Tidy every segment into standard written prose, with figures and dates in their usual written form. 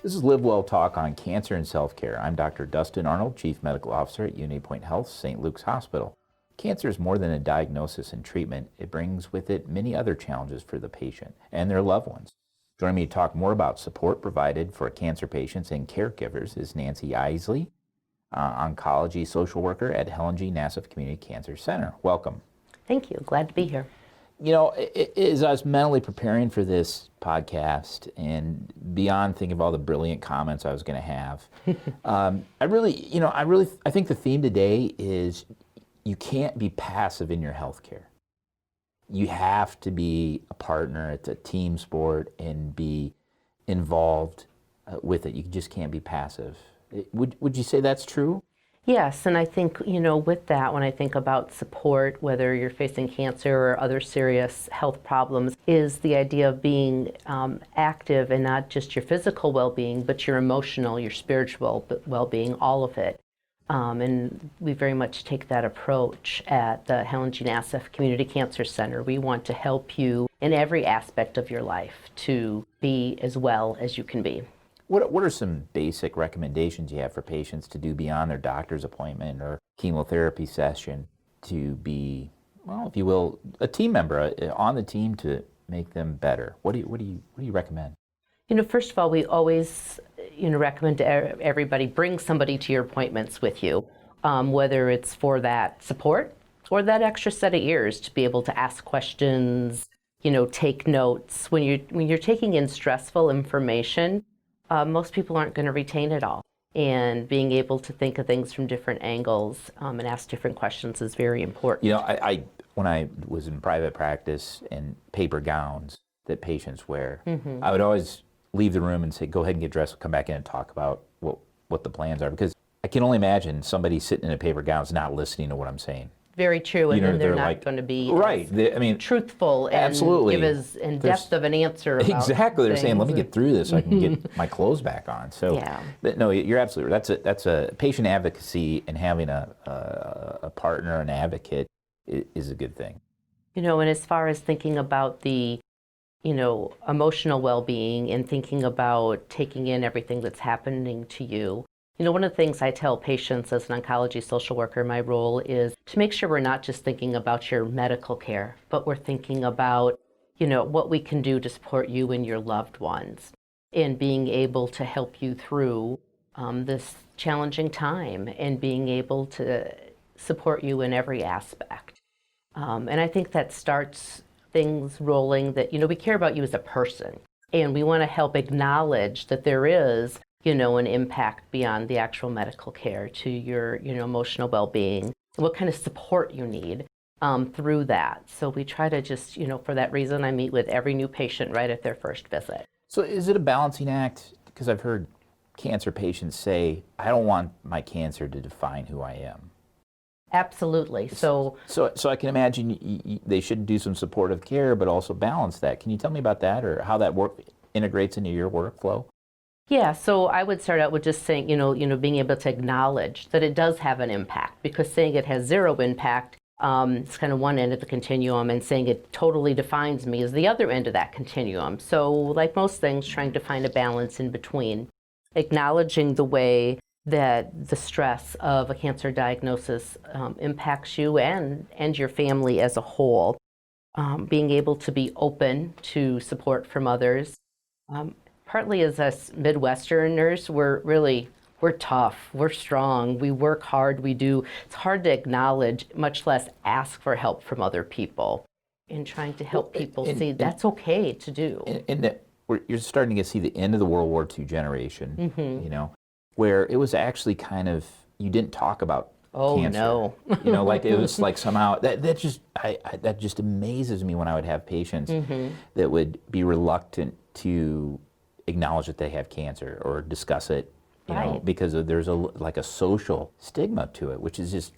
This is LiveWell Talk on Cancer and Self-Care. I'm Dr. Dustin Arnold, Chief Medical Officer at Unity Point Health, St. Luke's Hospital. Cancer is more than a diagnosis and treatment. It brings with it many other challenges for the patient and their loved ones. Joining me to talk more about support provided for cancer patients and caregivers is Nancy Yeisley, oncology social worker at Helen G. Nassif Community Cancer Center. Welcome. Thank you. Glad to be here. You know, as I was mentally preparing for this podcast and beyond thinking of all the brilliant comments I was going to have, I think the theme today is you can't be passive in your healthcare. You have to be a partner. It's a team sport and be involved with it. You just can't be passive. Would you say that's true? Yes, and I think, with that, when I think about support, whether you're facing cancer or other serious health problems, is the idea of being active and not just your physical well-being, but your emotional, your spiritual well-being, all of it. And we very much take that approach at the Helen G. Nassif Community Cancer Center. We want to help you in every aspect of your life to be as well as you can be. What are some basic recommendations you have for patients to do beyond their doctor's appointment or chemotherapy session to be, well, if you will, a team member on the team to make them better? What do you recommend? First of all, we always recommend to everybody bring somebody to your appointments with you, whether it's for that support or that extra set of ears to be able to ask questions, take notes. When you're taking in stressful information, most people aren't going to retain it all. And being able to think of things from different angles and ask different questions is very important. I when I was in private practice and paper gowns that patients wear, I would always leave the room and say, go ahead and get dressed, come back in and talk about what the plans are. Because I can only imagine somebody sitting in a paper gown is not listening to what I'm saying. Very true, and then they're not going to be truthful and absolutely give as in depth of an answer about exactly. They're things. saying, let me get through this so I can get my clothes back on. So, yeah. But no, you're absolutely right. That's a patient advocacy, and having a partner, an advocate, is a good thing. And as far as thinking about the emotional well-being and thinking about taking in everything that's happening to you. One of the things I tell patients as an oncology social worker, my role is to make sure we're not just thinking about your medical care, but we're thinking about, what we can do to support you and your loved ones and being able to help you through this challenging time and being able to support you in every aspect. And I think that starts things rolling that, we care about you as a person and we want to help acknowledge that there is an impact beyond the actual medical care to your, emotional well-being, and what kind of support you need through that. So we try to just, for that reason, I meet with every new patient right at their first visit. So is it a balancing act? Because I've heard cancer patients say, I don't want my cancer to define who I am. Absolutely. So I can imagine they should do some supportive care, but also balance that. Can you tell me about that, or how that integrates into your workflow? Yeah, so I would start out with just saying, being able to acknowledge that it does have an impact, because saying it has zero impact, it's kind of one end of the continuum, and saying it totally defines me is the other end of that continuum. So like most things, trying to find a balance in between, acknowledging the way that the stress of a cancer diagnosis impacts you and your family as a whole, being able to be open to support from others. Partly as us Midwesterners, we're tough, we're strong, we work hard, it's hard to acknowledge, much less ask for help from other people, in trying to help people see that's okay to do. And that you're starting to see the end of the World War II generation, where it was actually kind of, you didn't talk about cancer. No. Like it was like somehow, that just amazes me when I would have patients that would be reluctant to acknowledge that they have cancer or discuss it, because there's a social stigma to it, which is just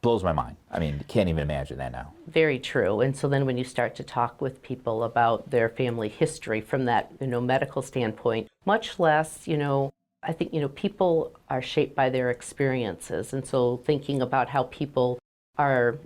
blows my mind. I mean, can't even imagine that now. Very true. And so then when you start to talk with people about their family history from that, medical standpoint, much less, I think, people are shaped by their experiences. And so thinking about how people are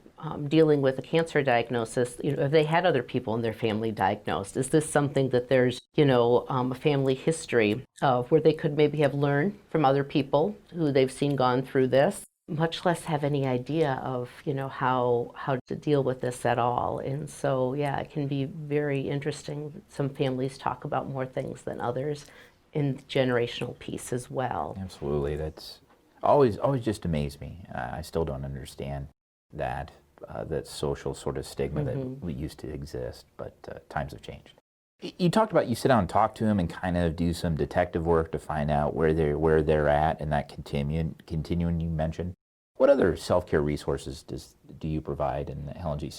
dealing with a cancer diagnosis, have they had other people in their family diagnosed? Is this something that there's, a family history of where they could maybe have learned from other people who they've seen gone through this, much less have any idea of, how to deal with this at all. And so, yeah, it can be very interesting. Some families talk about more things than others in the generational piece as well. Absolutely. That's always just amazed me. I still don't understand that social sort of stigma that used to exist, but times have changed. You talked about you sit down and talk to them and kind of do some detective work to find out where they're at in that continuum you mentioned. What other self-care resources do you provide in the Helen G.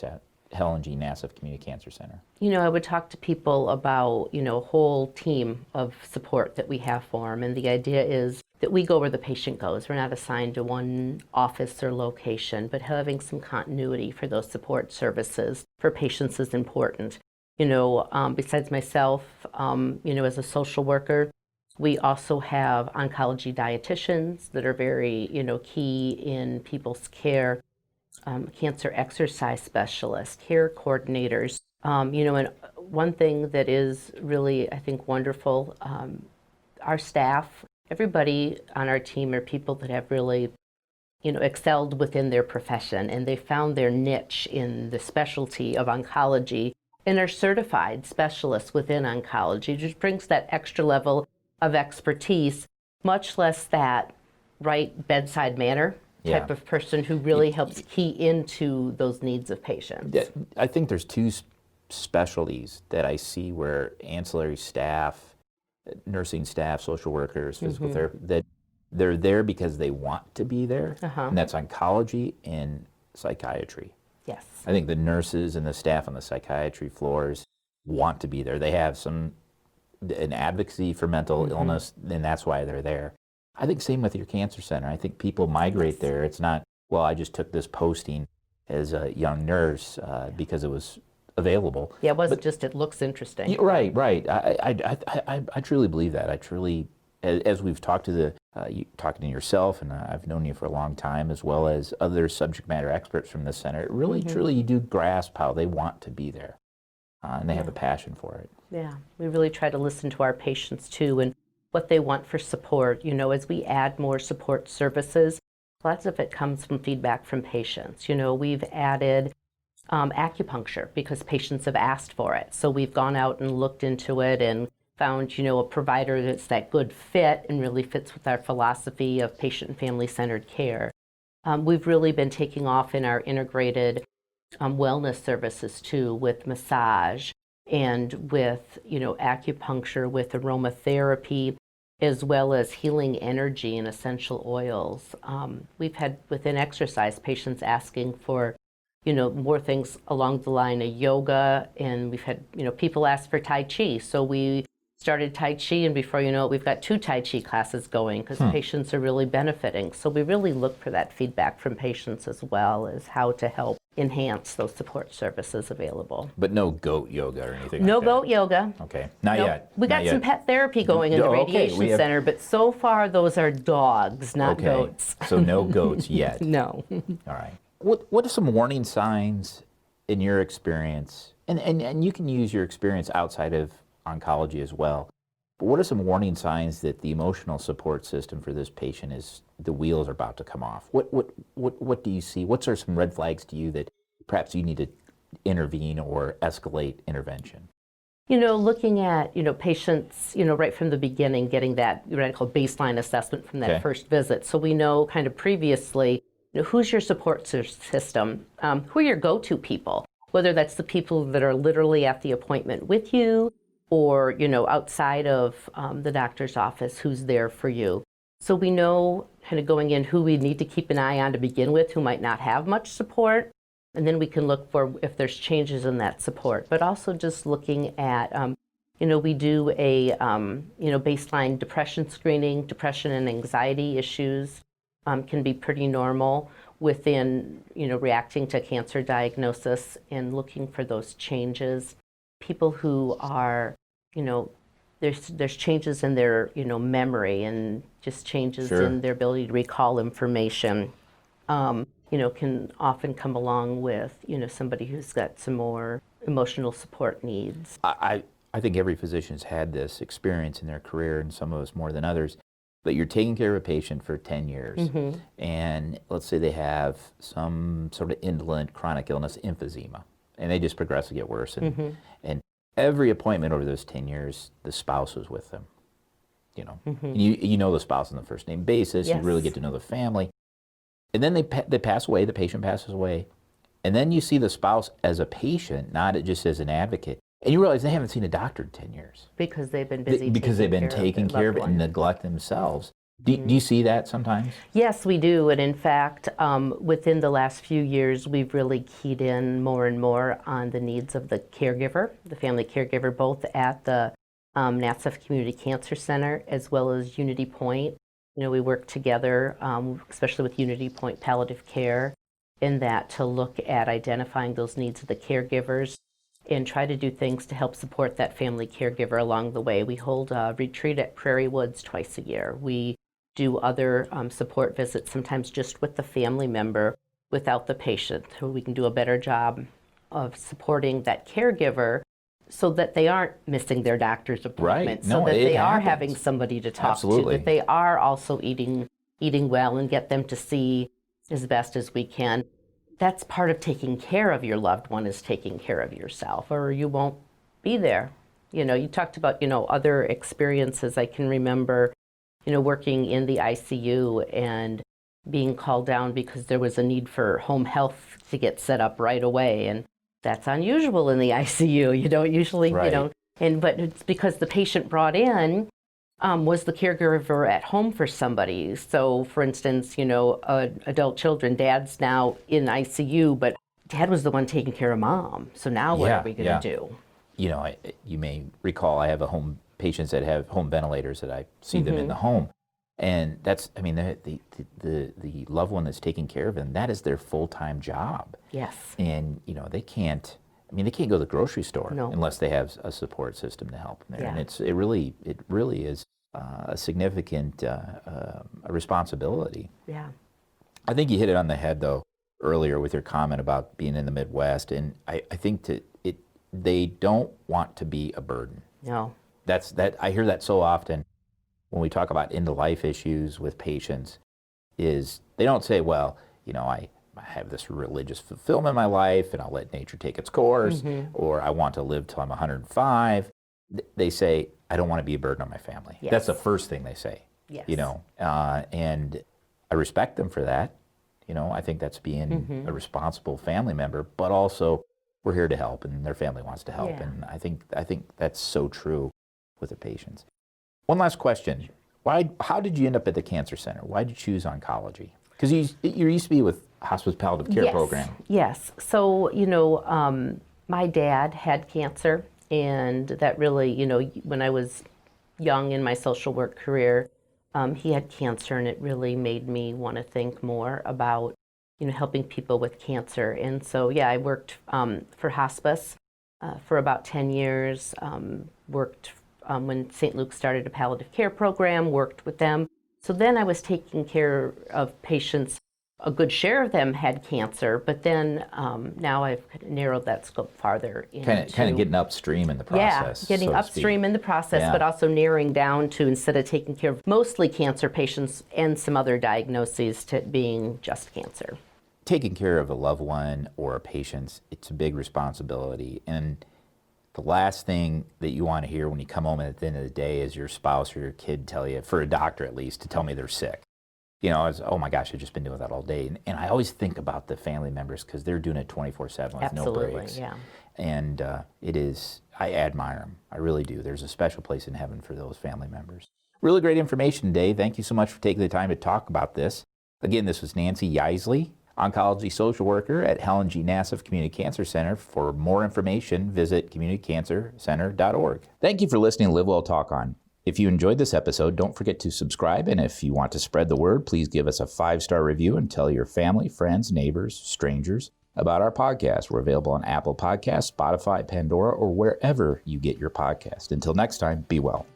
Nassif Community Cancer Center? I would talk to people about, a whole team of support that we have for them. And the idea is that we go where the patient goes. We're not assigned to one office or location, but having some continuity for those support services for patients is important. Besides myself, as a social worker, we also have oncology dietitians that are very, key in people's care. Cancer exercise specialists, care coordinators. And one thing that is really, I think, wonderful, our staff, everybody on our team are people that have really, excelled within their profession, and they found their niche in the specialty of oncology and are certified specialists within oncology, which brings that extra level of expertise, much less that right bedside manner type of person who really helps key into those needs of patients. I think there's two specialties that I see where ancillary staff, nursing staff, social workers, physical therapists, that they're there because they want to be there, and that's oncology and psychiatry. Yes. I think the nurses and the staff on the psychiatry floors want to be there. They have an advocacy for mental illness, and that's why they're there. I think same with your cancer center. I think people migrate there. It's not, well, I just took this posting as a young nurse because it was available. Yeah, it wasn't just it looks interesting. Right. I truly believe that. I truly, as we've talked to talking to yourself, and I've known you for a long time, as well as other subject matter experts from the center, it really, truly, you do grasp how they want to be there, and they have a passion for it. Yeah, we really try to listen to our patients too, and what they want for support. As we add more support services, lots of it comes from feedback from patients. We've added acupuncture because patients have asked for it. So we've gone out and looked into it and found, a provider that's that good fit and really fits with our philosophy of patient and family-centered care. We've really been taking off in our integrated wellness services too, with massage and with, acupuncture, with aromatherapy, as well as healing energy and essential oils. We've had within exercise patients asking for, more things along the line of yoga, and we've had, people ask for Tai Chi. So we started Tai Chi, and before you know it, we've got 2 Tai Chi classes going because patients are really benefiting. So we really look for that feedback from patients as well as how to help enhance those support services available. But no goat yoga or anything No like that? goat yoga. Okay, not yet. We got some pet therapy going in the radiation center, but so far those are dogs, not goats. So no goats yet. No. All right. What are some warning signs in your experience, and you can use your experience outside of oncology as well, but what are some warning signs that the emotional support system for this patient is, the wheels are about to come off? What do you see? What are some red flags to you that perhaps you need to intervene or escalate intervention? Looking at, patients, right from the beginning, getting that what I call baseline assessment from that first visit. So we know kind of previously, who's your support system? Who are your go-to people? Whether that's the people that are literally at the appointment with you or, outside of the doctor's office, who's there for you. So we know kind of going in who we need to keep an eye on to begin with, who might not have much support. And then we can look for if there's changes in that support, but also just looking at, we do a, baseline depression screening. Depression and anxiety issues can be pretty normal within, reacting to cancer diagnosis and looking for those changes. People who are, there's changes in their, memory and just changes in their ability to recall information. can often come along with, somebody who's got some more emotional support needs. I think every physician's had this experience in their career, and some of us more than others. But you're taking care of a patient for 10 years, and let's say they have some sort of indolent chronic illness, emphysema, and they just progressively get worse. And every appointment over those 10 years, the spouse was with them. And you know the spouse on the first name basis. Yes. You really get to know the family. And then they pass away, the patient passes away. And then you see the spouse as a patient, not just as an advocate. And you realize they haven't seen a doctor in 10 years. Because they've been busy because they've been taking care of it and neglect themselves. Do you see that sometimes? Yes, we do. And in fact, within the last few years, we've really keyed in more and more on the needs of the caregiver, the family caregiver, both at the Nassif Community Cancer Center as well as Unity Point. We work together, especially with Unity Point Palliative Care, in that to look at identifying those needs of the caregivers and try to do things to help support that family caregiver along the way. We hold a retreat at Prairie Woods twice a year. We do other support visits, sometimes just with the family member without the patient, so we can do a better job of supporting that caregiver so that they aren't missing their doctor's appointment, so that they are having somebody to talk to, that they are also eating well, and get them to see as best as we can. That's part of taking care of your loved one, is taking care of yourself, or you won't be there. You talked about, other experiences. I can remember, working in the ICU and being called down because there was a need for home health to get set up right away. And that's unusual in the ICU. You don't usually, but it's because the patient brought in was the caregiver at home for somebody. So, for instance, adult children, dad's now in ICU, but dad was the one taking care of mom. So now what are we going to do? You may recall I have patients that have home ventilators that I see them in the home. And that's, the loved one that's taking care of them, that is their full-time job. Yes. And, they can't go to the grocery store unless they have a support system to help them there. Yeah. And it really is a significant responsibility. Yeah. I think you hit it on the head, though, earlier with your comment about being in the Midwest. And I think they don't want to be a burden. No. I hear that so often when we talk about end-of-life issues with patients, is they don't say, well, I have this religious fulfillment in my life and I'll let nature take its course, or I want to live till I'm 105. They say, I don't want to be a burden on my family. Yes. That's the first thing they say. Yes. And I respect them for that. I think that's being a responsible family member, but also we're here to help and their family wants to help. Yeah. And I think that's so true with the patients. One last question. How did you end up at the cancer center? Why did you choose oncology? Because you used to be with hospice palliative care program. Yes. So, my dad had cancer, and that really, when I was young in my social work career, he had cancer, and it really made me want to think more about, helping people with cancer. And so, I worked for hospice for about 10 years, worked when St. Luke's started a palliative care program, worked with them. So then I was taking care of patients. A good share of them had cancer, but then now I've narrowed that scope farther into... Kind of getting upstream in the process. Yeah, getting upstream in the process, but also narrowing down to, instead of taking care of mostly cancer patients and some other diagnoses, to being just cancer. Taking care of a loved one or a patient, it's a big responsibility. And the last thing that you want to hear when you come home at the end of the day is your spouse or your kid tell you, for a doctor at least, to tell me they're sick. It's, oh my gosh, I've just been doing that all day. And I always think about the family members because they're doing it 24/7 with no breaks. Yeah. And I admire them. I really do. There's a special place in heaven for those family members. Really great information today. Thank you so much for taking the time to talk about this. Again, this was Nancy Yeisley, oncology social worker at Helen G. Nassif Community Cancer Center. For more information, visit communitycancercenter.org. Thank you for listening to LiveWell Talk On. If you enjoyed this episode, don't forget to subscribe, and if you want to spread the word, please give us a 5-star review and tell your family, friends, neighbors, strangers about our podcast. We're available on Apple Podcasts, Spotify, Pandora, or wherever you get your podcast. Until next time, be well.